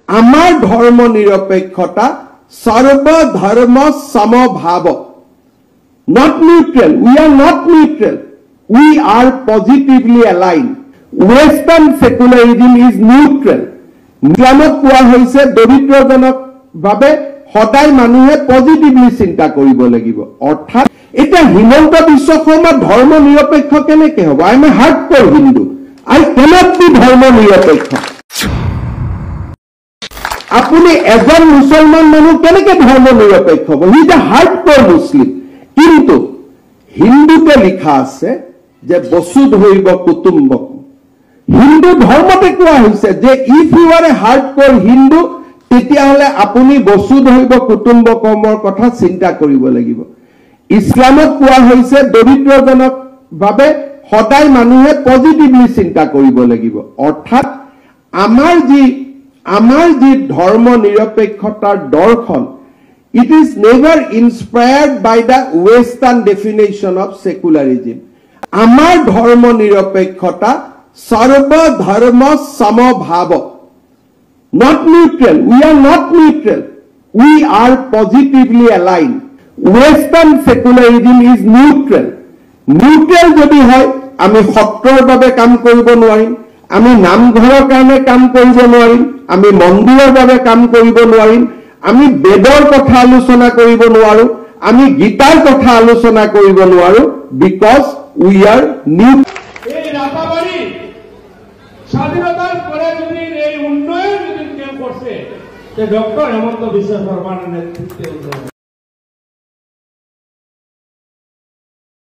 আমাৰ ধৰ্ম নিৰপেক্ষতা সৰ্বধৰ্ম সমভাৱ, not neutral. We are not neutral. We are positively aligned. Western secularism is neutral. ইছলামত কোৱা হৈছে দৰিদ্ৰজনক ভাবে সদায় মানুহে পজিটিভলি চিন্তা কৰিব লাগিব। অৰ্থাৎ এটা হিমন্ত বিশ্ব শৰ্মা ধৰ্ম নিৰপেক্ষ কেনেকৈ হ'ব? I am a hardcore Hindu. I cannot be ধৰ্ম নিৰপেক্ষ। আপুনি এজন মুছলমান মানুহ কেনেকৈ ধৰ্ম নিৰপেক্ষ হ'ব? হি ইজ এ হাৰ্ডক'ৰ মুছলিম। কিন্তু হিন্দুতে লিখা আছে যে বসুধৈব কুটুম্বকম। হিন্দু ধৰ্মতে কোৱা হৈছে যে if U R A hardcore Hindu, তেতিয়াহ'লে আপুনি বসুধৈব কুটুম্বকমৰ কথা চিন্তা কৰিব লাগিব। ইছলামত কোৱা হৈছে দৰিদ্ৰজনক ভাবে সদায় মানুহে পজিটিভলি চিন্তা কৰিব লাগিব। অৰ্থাৎ আমাৰ যি ধৰ্ম নিৰপেক্ষতাৰ দৰ্শন, it is never inspired by the Western definition of secularism. Amar dharma nirapekkota sarva dharma samabhava, not neutral. We are not neutral. We are positively aligned. Western secularism is neutral. Neutral jodi hoy ami সত্ৰৰ বাবে কাম কৰিব নোৱাৰিম, আমি নামঘৰৰ কাৰণে কাম কৰিব নোৱাৰিম, আমি মন্দিৰৰ বাবে কাম কৰিব নোৱাৰিম, আমি বেদৰ কথা আলোচনা কৰিব নোৱাৰো, আমি গীতাৰ কথা আলোচনা কৰিব নোৱাৰো, বিকজ উই আৰ নিউ। এই রাতাবাড়ি স্বাধীনতার পরে যদি এই উন্নয়ন যদি কেউ করছে, ডক্টর হেমন্ত বিশ্ব শর্মার নেতৃত্বে